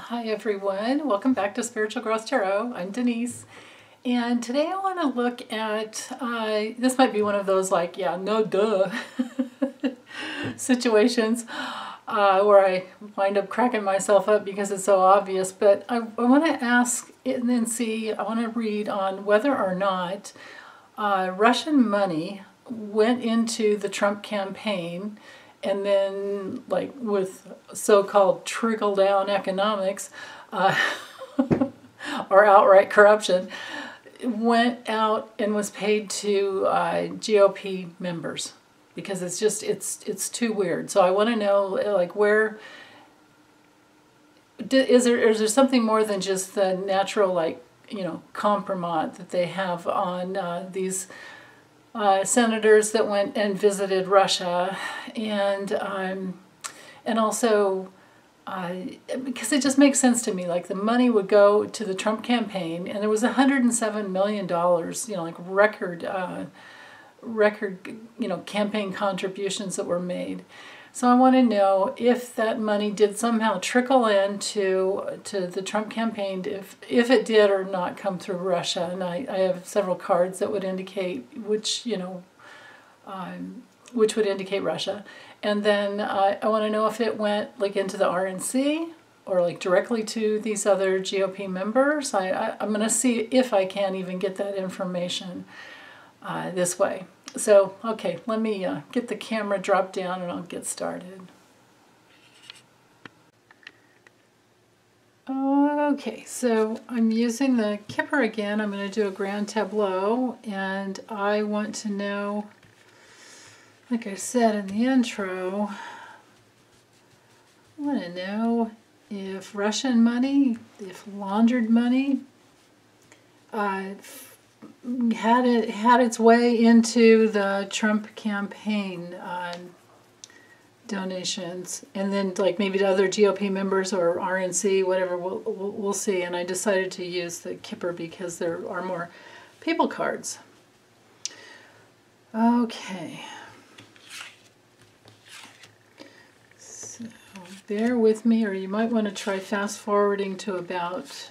Hi everyone, welcome back to Spiritual Growth Tarot. I'm Denise, and today I want to look at, this might be one of those like, yeah, no duh situations where I wind up cracking myself up because it's so obvious, but I want to ask and then see, I want to read on whether or not Russian money went into the Trump campaign and then, like with so-called trickle-down economics or outright corruption, went out and was paid to GOP members, because it's just it's too weird. So I want to know, like, where is there something more than just the natural, like, you know, compromise that they have on these senators that went and visited Russia, and also because it just makes sense to me, like the money would go to the Trump campaign, and there was $107 million, you know, like record, you know, campaign contributions that were made. So I want to know if that money did somehow trickle into the Trump campaign, if it did or not come through Russia. And I have several cards that would indicate which, you know, which would indicate Russia. And then I want to know if it went like into the RNC or like directly to these other GOP members. I'm going to see if I can even get that information this way. So, okay, let me get the camera dropped down and I'll get started. Okay, so I'm using the Kipper again. I'm going to do a grand tableau, and I want to know, like I said in the intro, I want to know if Russian money, if laundered money, had its way into the Trump campaign donations, and then like maybe to other GOP members or RNC, whatever. We'll see. And I decided to use the Kipper because there are more people cards. Okay. So bear with me, or you might want to try fast forwarding to about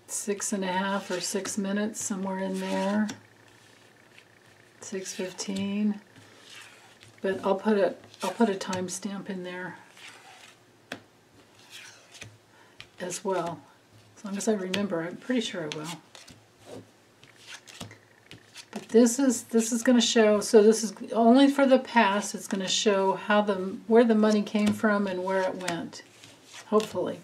6.5 or 6 minutes, somewhere in there. 6:15. But I'll put a timestamp in there as well, as long as I remember. I'm pretty sure I will. But this is going to show. So this is only for the past. It's going to show how where the money came from and where it went. Hopefully.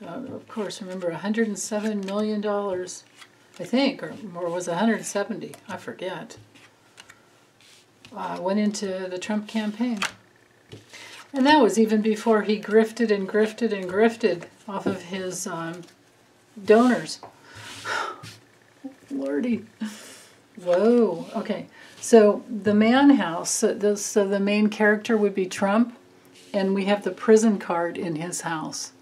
Of course, remember $107 million, I think, or was it 170? I forget. Went into the Trump campaign. And that was even before he grifted and grifted and grifted off of his donors. Lordy. Whoa. Okay. So the man house, so the main character would be Trump, and we have the prison card in his house.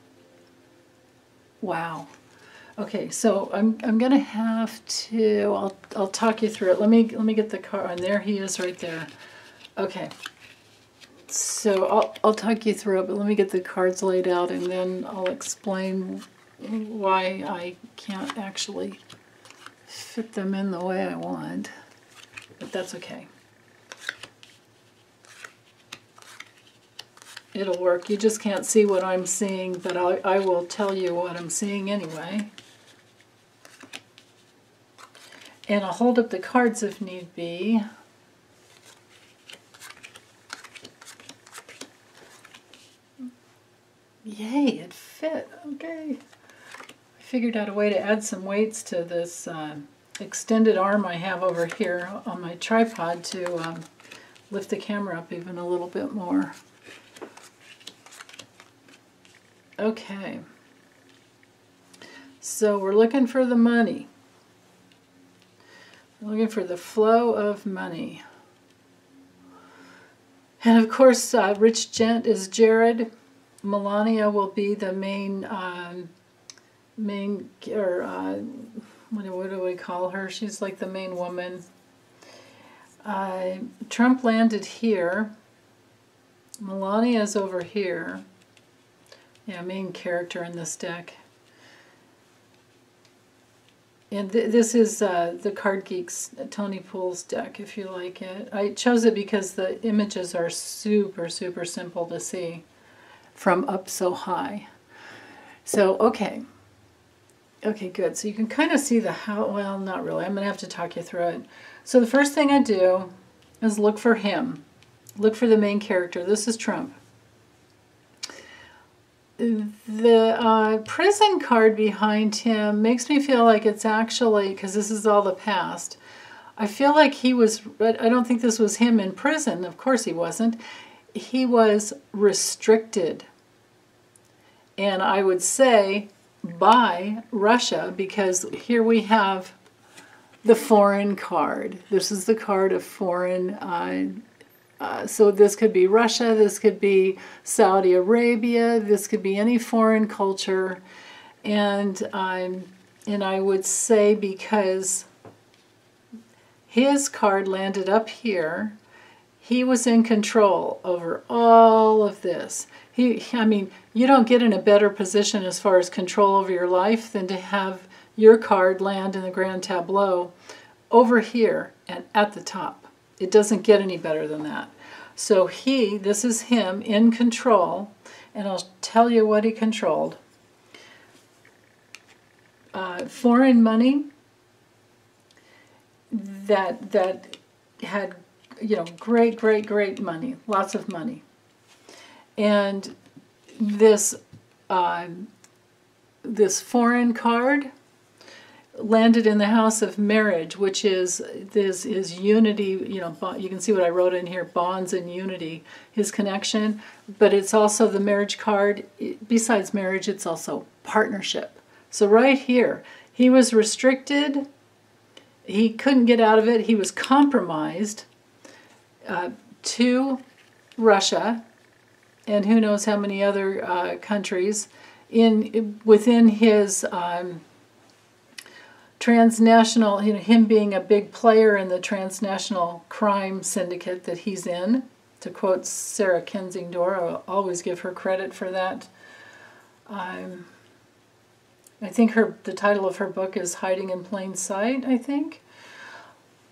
Wow. Okay, so I'm gonna have to. I'll talk you through it. Let me get the card. And there he is, right there. Okay. So I'll talk you through it, but let me get the cards laid out, and then I'll explain why I can't actually fit them in the way I want. But that's okay. It'll work. You just can't see what I'm seeing, but I will tell you what I'm seeing anyway. And I'll hold up the cards if need be. Yay, it fit. Okay. I figured out a way to add some weights to this extended arm I have over here on my tripod to lift the camera up even a little bit more. Okay, so we're looking for the money. We're looking for the flow of money. And of course, Rich Gent is Jared. Melania will be the main what do we call her? She's like the main woman. Trump landed here. Melania's over here. Yeah, main character in this deck. And this is the Card Geeks Tony Poole's deck, if you like it. I chose it because the images are super, super simple to see from up so high. So, okay. Okay, good. So you can kind of see the how, well, not really. I'm going to have to talk you through it. So the first thing I do is look for him. Look for the main character. This is Trump. The prison card behind him makes me feel like it's actually, because this is all the past, I feel like he was, I don't think this was him in prison. Of course he wasn't. He was restricted. And I would say by Russia, because here we have the foreign card. This is the card of foreign. So this could be Russia, this could be Saudi Arabia, this could be any foreign culture. And I would say because his card landed up here, he was in control over all of this. I mean, you don't get in a better position as far as control over your life than to have your card land in the Grand Tableau over here and at the top. It doesn't get any better than that. So this is him in control, and I'll tell you what he controlled. Foreign money that had, great money, lots of money. And this foreign card landed in the house of marriage, which is unity. You can see what I wrote in here, bonds and unity, his connection. But it's also the marriage card. Besides marriage, it's also partnership. So right here, he was restricted. He couldn't get out of it. He was compromised to Russia and who knows how many other countries within his transnational, him being a big player in the transnational crime syndicate that he's in. To quote Sarah Kensingdor, I'll always give her credit for that. I think the title of her book is Hiding in Plain Sight, I think.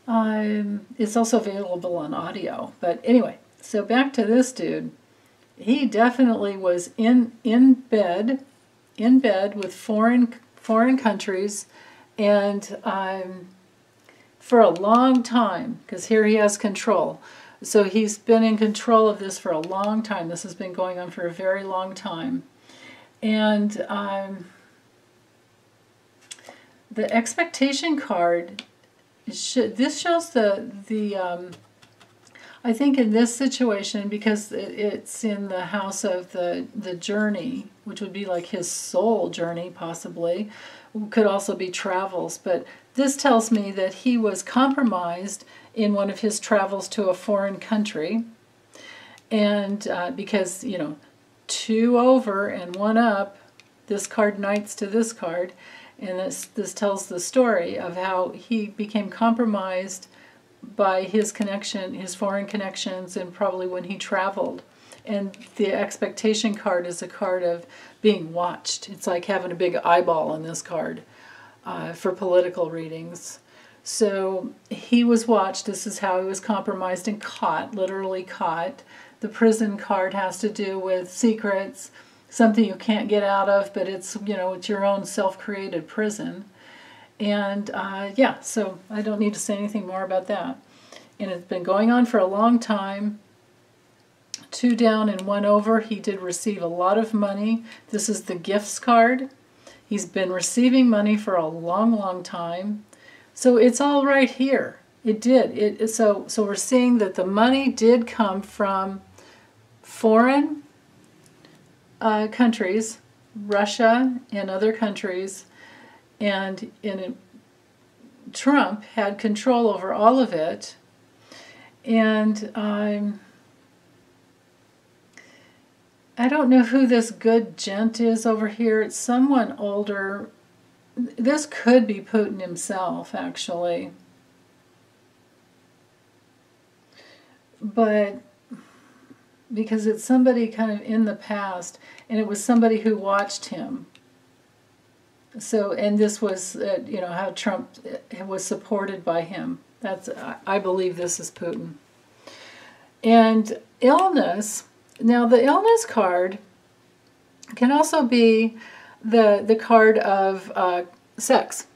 It's also available on audio. But anyway, so back to this dude. He definitely was in bed with foreign countries, and for a long time, because here he has control. So he's been in control of this for a long time. This has been going on for a very long time. And the expectation card, this shows the I think in this situation, because it's in the house of the journey, which would be like his soul journey possibly, could also be travels, but this tells me that he was compromised in one of his travels to a foreign country, and because, 2 over and 1 up, this card knights to this card, and this tells the story of how he became compromised by his connection, his foreign connections, and probably when he traveled. And the expectation card is a card of being watched. It's like having a big eyeball on this card for political readings. So he was watched. This is how he was compromised and caught, literally caught. The prison card has to do with secrets, something you can't get out of, but it's, it's your own self-created prison. And yeah, so I don't need to say anything more about that. And it's been going on for a long time. 2 down and 1 over. He did receive a lot of money. This is the gifts card. He's been receiving money for a long, long time. So it's all right here. It did. So we're seeing that the money did come from foreign countries, Russia and other countries. And Trump had control over all of it. And I don't know who this good gent is over here. It's someone older. this could be Putin himself, actually. But because it's somebody kind of in the past, and it was somebody who watched him. So, and this was, you know, how Trump was supported by him. That's, I believe this is Putin. And illness, now the illness card can also be the card of sex.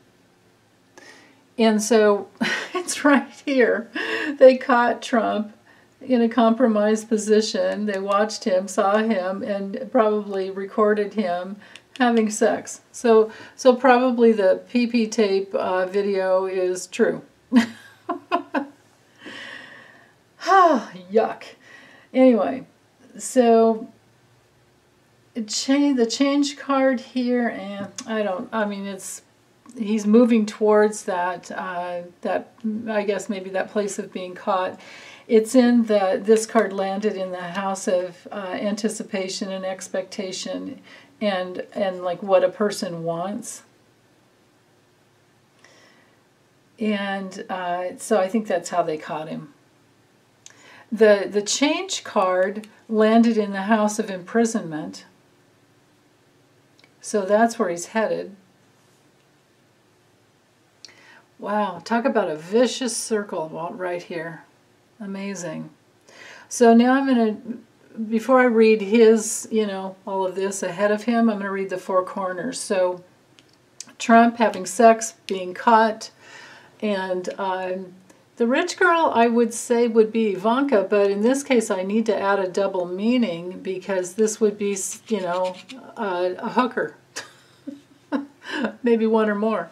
And so it's right here. They caught Trump in a compromised position. They watched him, saw him, and probably recorded him having sex. So probably the PP tape video is true. Ah, yuck. Anyway, so the change card here, and I mean, he's moving towards that, I guess maybe that place of being caught. It's in this card landed in the house of anticipation and expectation, and like what a person wants. And so I think that's how they caught him. The change card landed in the house of imprisonment. So that's where he's headed. Wow, talk about a vicious circle right here. Amazing. So now I'm going to, before I read his, you know, all of this ahead of him, I'm going to read the four corners. So Trump having sex, being caught, and the rich girl, I would say, would be Ivanka, but in this case I need to add a double meaning because this would be, you know, a hooker. Maybe one or more.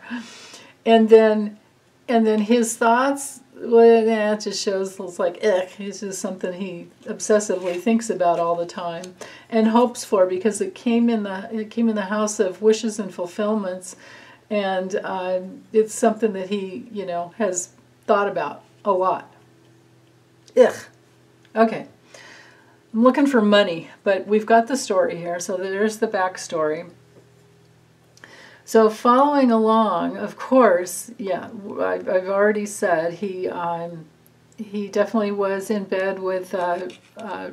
And then his thoughts, well, yeah, it just shows it's like, it's just something he obsessively thinks about all the time and hopes for, because it came in the house of wishes and fulfillments, and it's something that he, you know, has thought about a lot. Okay. I'm looking for money, but we've got the story here, so there's the backstory. So following along, of course, yeah, I've already said he definitely was in bed with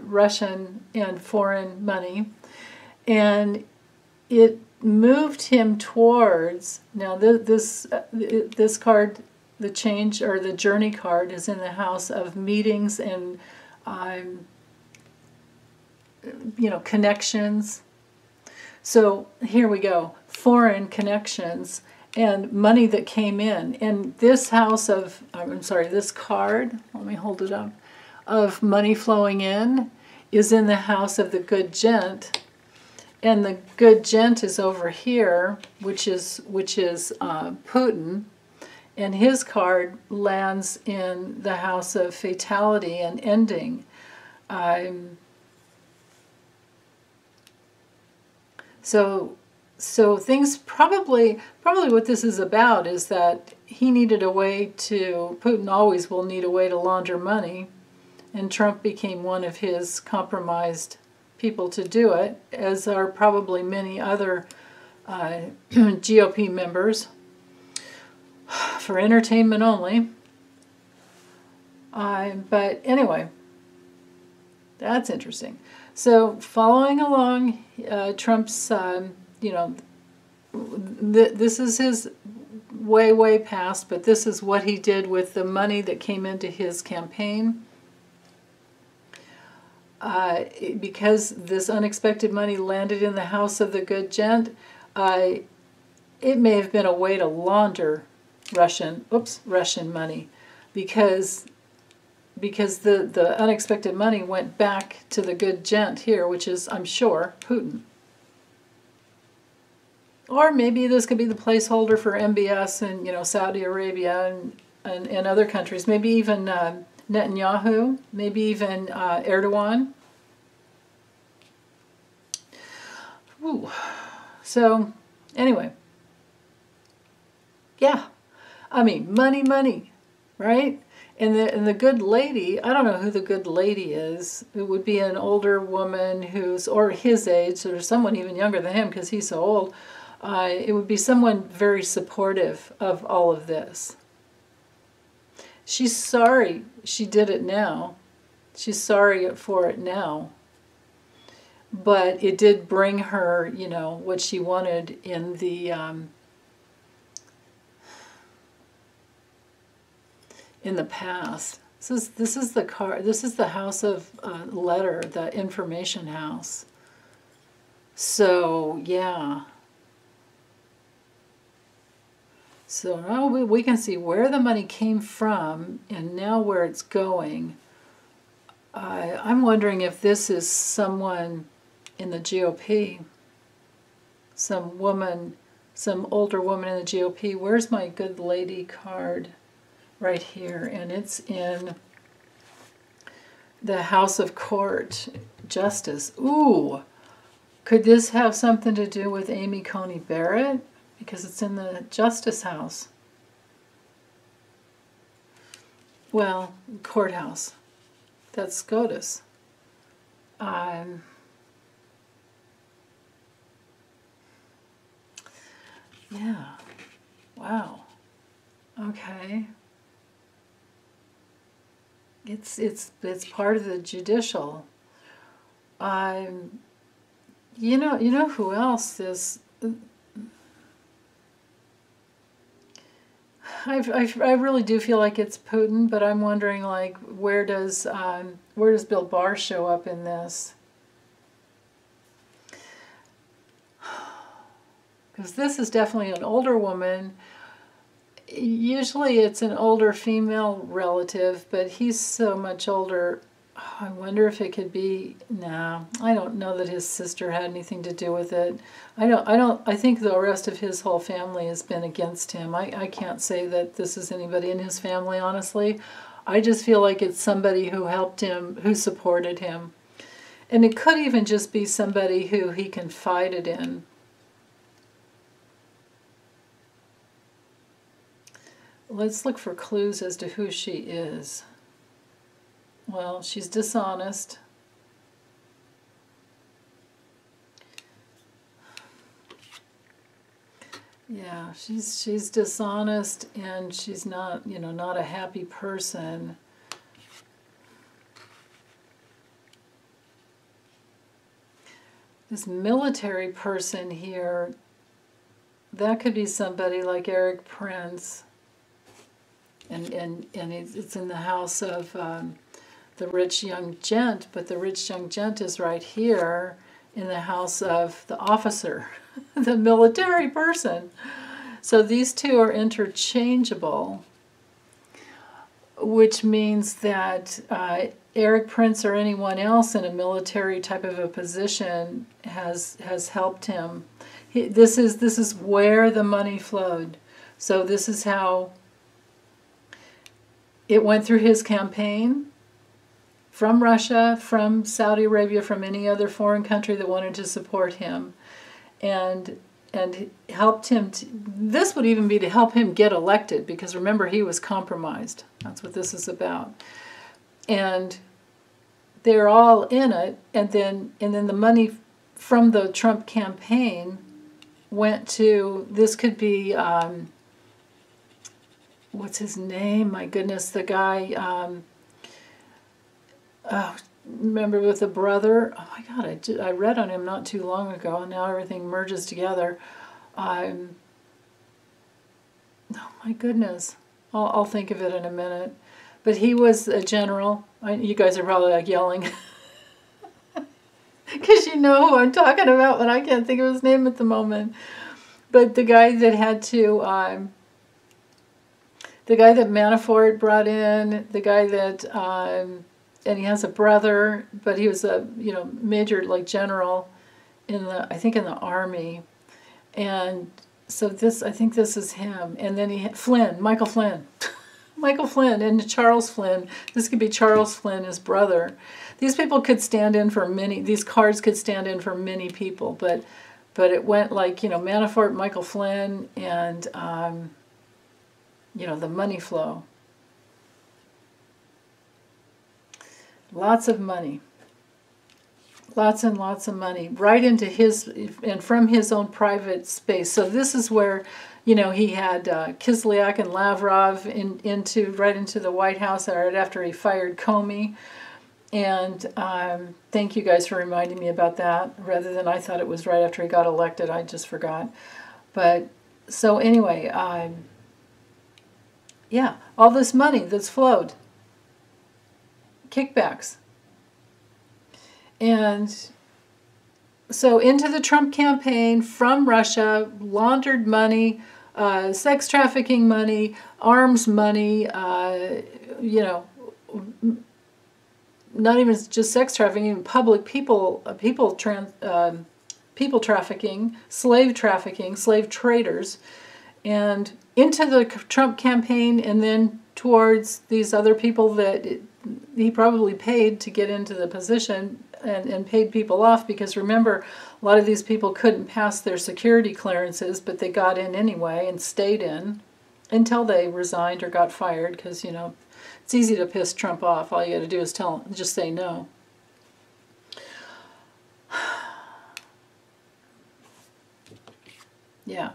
Russian and foreign money, and it moved him towards, now this card, the change or the journey card, is in the house of meetings and you know, connections. So here we go, foreign connections and money that came in. And this house of, this card, let me hold it up, of money flowing in is in the house of the good gent. And the good gent is over here, which is Putin. And his card lands in the house of fatality and ending. So things probably what this is about is that he needed a way to, Putin always will need a way to launder money, and Trump became one of his compromised people to do it, as are probably many other GOP members, for entertainment only. But anyway, that's interesting. So following along, Trump's, you know, this is his way past, but this is what he did with the money that came into his campaign. Because this unexpected money landed in the house of the good gent, it may have been a way to launder Russian money, because the unexpected money went back to the good gent here, which is, I'm sure, Putin. Or maybe this could be the placeholder for MBS and, you know, Saudi Arabia and other countries. Maybe even Netanyahu, maybe even Erdogan. Ooh. So, anyway. Yeah. I mean, money, right? And the good lady, I don't know who the good lady is. It would be an older woman who's, or his age, or someone even younger than him because he's so old, It would be someone very supportive of all of this. She's sorry she did it now. She's sorry for it now. But it did bring her, you know, what she wanted in the past. This is the car. This is the house of letter, the information house. So yeah. So now we can see where the money came from and now where it's going. I'm wondering if this is someone in the GOP, some woman, some older woman in the GOP. Where's my good lady card? Right here, and it's in the House of Court Justice. Ooh, could this have something to do with Amy Coney Barrett? Because it's in the Justice House. Well, courthouse. That's SCOTUS. Yeah. Wow. Okay. It's part of the judicial. You know who else is? I really do feel like it's Putin, but I'm wondering, like, where does Bill Barr show up in this? Because this is definitely an older woman. Usually it's an older female relative, but he's so much older. Oh, I wonder if it could be. No, I don't know that his sister had anything to do with it. I think the rest of his whole family has been against him. I can't say that this is anybody in his family, honestly. I just feel like it's somebody who helped him, who supported him. And it could even just be somebody who he confided in. Let's look for clues as to who she is. Well, she's dishonest. Yeah, she's dishonest, and she's not, not a happy person. This military person here, that could be somebody like Erik Prince. And it's in the house of the rich young gent, but the rich young gent is right here in the house of the officer, the military person. So these two are interchangeable, which means that Erik Prince or anyone else in a military type of a position has helped him. This is where the money flowed. So this is how it went through his campaign, from Russia, from Saudi Arabia, from any other foreign country that wanted to support him, and helped him. This would even be to help him get elected, because remember, he was compromised. That's what this is about. And they're all in it, and then the money from the Trump campaign went to, this could be, what's his name? My goodness, the guy, remember with the brother? Oh my God, I read on him not too long ago, and now everything merges together. Oh my goodness, I'll think of it in a minute. But he was a general. You guys are probably like yelling. Because you know who I'm talking about, but I can't think of his name at the moment. But the guy that had to, the guy that Manafort brought in, the guy that, and he has a brother, but he was a, major, like, general in the, I think in the army. And so I think this is him. And then he had Flynn, Michael Flynn. Michael Flynn and Charles Flynn. This could be Charles Flynn, his brother. These people could stand in for these cards could stand in for many people, but it went like, Manafort, Michael Flynn, and, the money flow. Lots of money. Lots and lots of money right into his, and from his own private space. So this is where, you know, he had Kislyak and Lavrov right into the White House right after he fired Comey. And thank you guys for reminding me about that. Rather than I thought it was right after he got elected, I just forgot. But so anyway, yeah, all this money that's flowed, kickbacks. And so into the Trump campaign from Russia, laundered money, sex trafficking money, arms money, you know, not even just sex trafficking, even public people trafficking, slave traders, and into the Trump campaign, and then towards these other people that he probably paid to get into the position, and paid people off, because remember, a lot of these people couldn't pass their security clearances, but they got in anyway and stayed in until they resigned or got fired, because, you know, it's easy to piss Trump off. All you got to do is just say no. Yeah.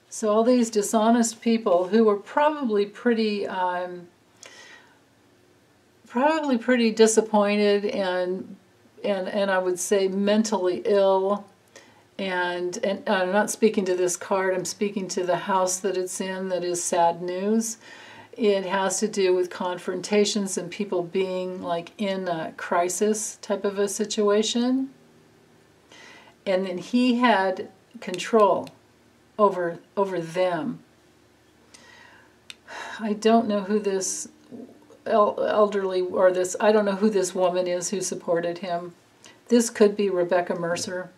So all these dishonest people who were probably pretty disappointed and I would say mentally ill, and I'm not speaking to this card, I'm speaking to the house that it's in, that is sad news. It has to do with confrontations and people being like in a crisis type of a situation. And then he had control over them. I don't know who this elderly, or this, I don't know who this woman is who supported him. This could be Rebecca Mercer.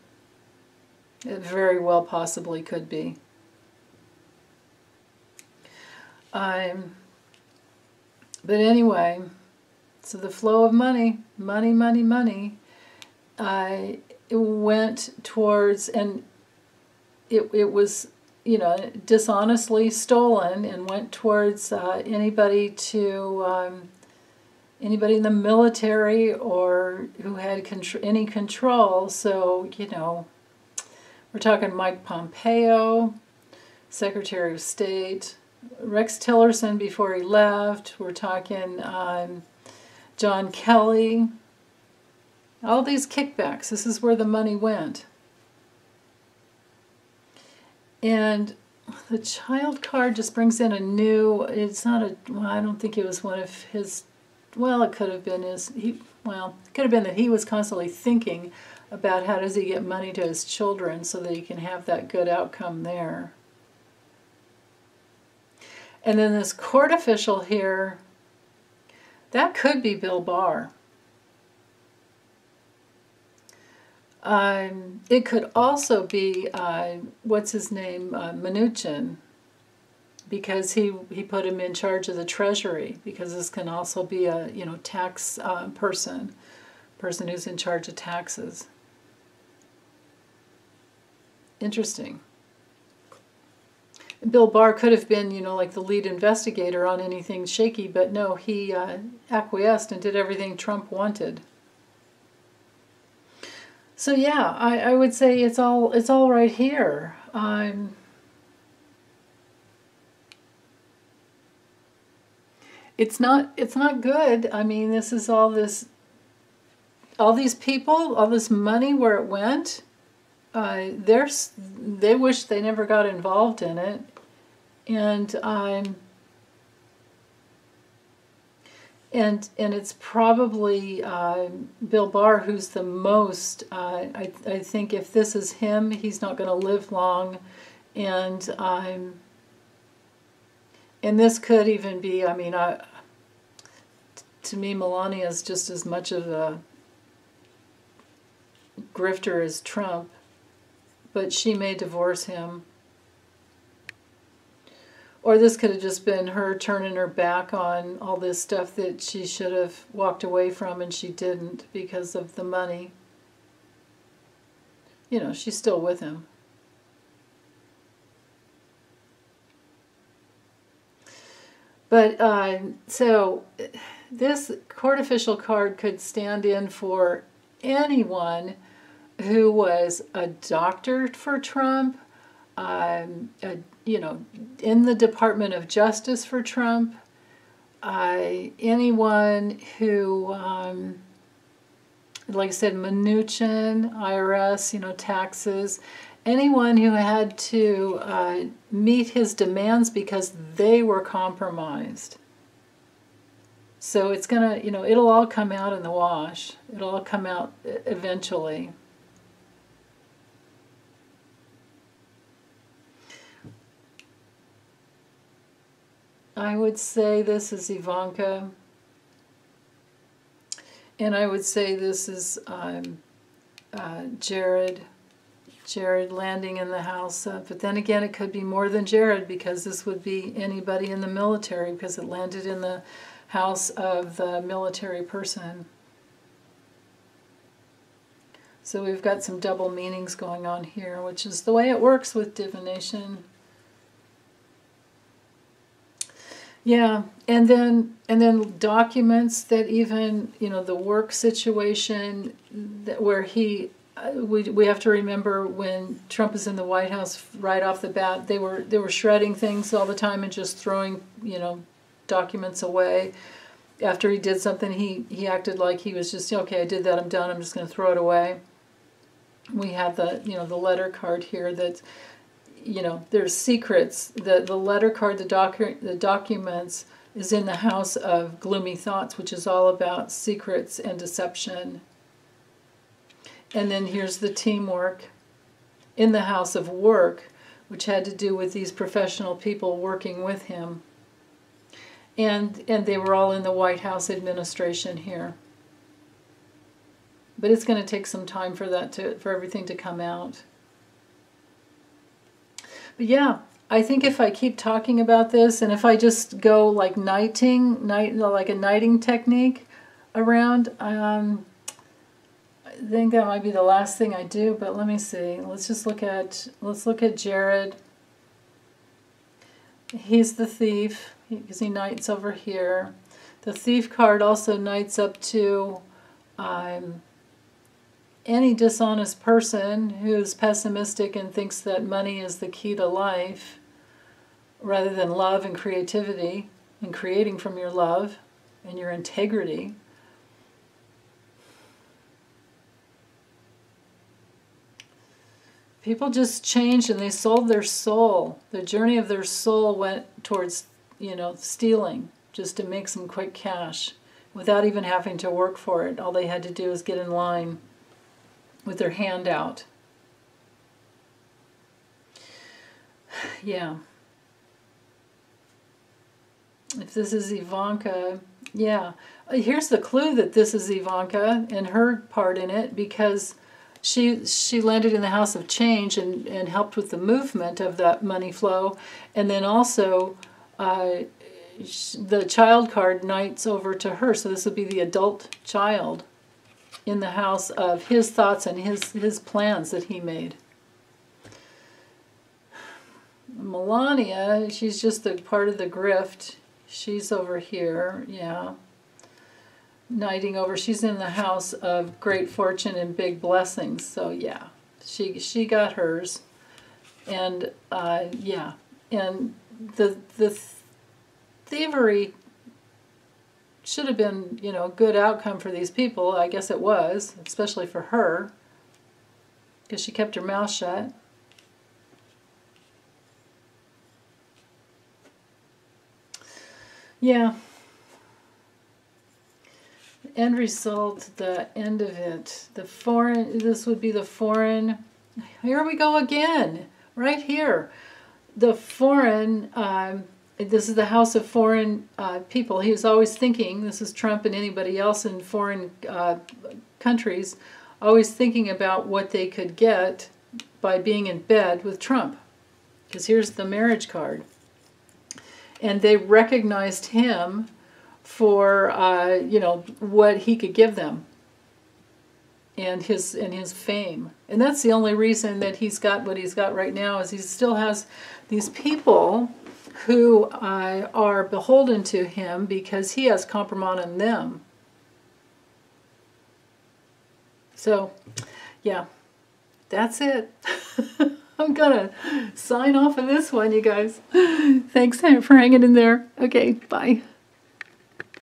It very well possibly could be. But anyway, so the flow of money, it went towards, and it was, you know, dishonestly stolen, and went towards anybody in the military or who had any control. So, you know, we're talking Mike Pompeo, Secretary of State, Rex Tillerson before he left. We're talking John Kelly. All these kickbacks, this is where the money went. And the child card just brings in a new, it's not a, well, I don't think it was one of his, well, it could have been it could have been that he was constantly thinking about how does he get money to his children so that he can have that good outcome there. And then this court official here, that could be Bill Barr. It could also be, what's his name, Mnuchin, because he put him in charge of the Treasury, because this can also be a, you know, tax person who's in charge of taxes. Interesting. Bill Barr could have been, you know, like the lead investigator on anything shaky, but no, he acquiesced and did everything Trump wanted. So yeah, I would say it's all right here. It's not good. I mean, this is all these people, all this money, where it went. They wish they never got involved in it, and it's probably Bill Barr who's the most. I think if this is him, he's not going to live long, and this could even be. I mean, to me, Melania is just as much of a grifter as Trump. But she may divorce him. Or this could have just been her turning her back on all this stuff that she should have walked away from, and she didn't because of the money. You know, she's still with him. But so this court official card could stand in for anyone who was a doctor for Trump, you know, in the Department of Justice for Trump, anyone who, like I said, Mnuchin, IRS, you know, taxes, anyone who had to meet his demands because they were compromised. So it's gonna, you know, it'll all come out in the wash. It'll all come out eventually. I would say this is Ivanka. And I would say this is Jared. Jared landing in the house. But then again, it could be more than Jared, because this would be anybody in the military, because it landed in the house of the military person. So we've got some double meanings going on here, which is the way it works with divination. Yeah, and then documents that even, you know, the work situation that where he, we have to remember when Trump is in the White House right off the bat, they were shredding things all the time and just throwing, you know, documents away. After he did something, he acted like he was just, okay, I did that, I'm done, I'm just going to throw it away. We have the, you know, the letter card here that, you know, there's secrets. The letter card, the documents is in the house of gloomy thoughts, which is all about secrets and deception. And then here's the teamwork in the house of work, which had to do with these professional people working with him. And they were all in the White House administration here. But it's going to take some time for everything to come out. But yeah, I think if I keep talking about this, and if I just go like like a knighting technique around, I think that might be the last thing I do. But let me see. Let's look at Jared. He's the thief, because he knights over here. The thief card also knights up to any dishonest person who's pessimistic and thinks that money is the key to life, rather than love and creativity and creating from your love and your integrity. People just changed and they sold their soul. The journey of their soul went towards, you know, stealing, just to make some quick cash without even having to work for it. All they had to do was get in line with their hand out. Yeah. If this is Ivanka, yeah. Here's the clue that this is Ivanka and her part in it, because she landed in the house of change and helped with the movement of that money flow. And then also the child card knights over to her. So this would be the adult child in the house of his thoughts and his plans that he made. Melania, she's just a part of the grift. She's over here, yeah. Knighting over, she's in the house of great fortune and big blessings. So yeah, she got hers. And yeah, and the thievery should have been, you know, a good outcome for these people. I guess it was, especially for her, because she kept her mouth shut. Yeah. End result, the end of it. The foreign, this would be the foreign. Here we go again, right here. The foreign, this is the house of foreign people. He was always thinking, this is Trump and anybody else in foreign countries, always thinking about what they could get by being in bed with Trump. Because here's the marriage card. And they recognized him for, you know, what he could give them. And his fame. And that's the only reason that he's got what he's got right now, is he still has these people who are beholden to him because he has compromise on them. So, yeah, that's it. I'm gonna sign off of this one, you guys. Thanks for hanging in there. Okay, bye.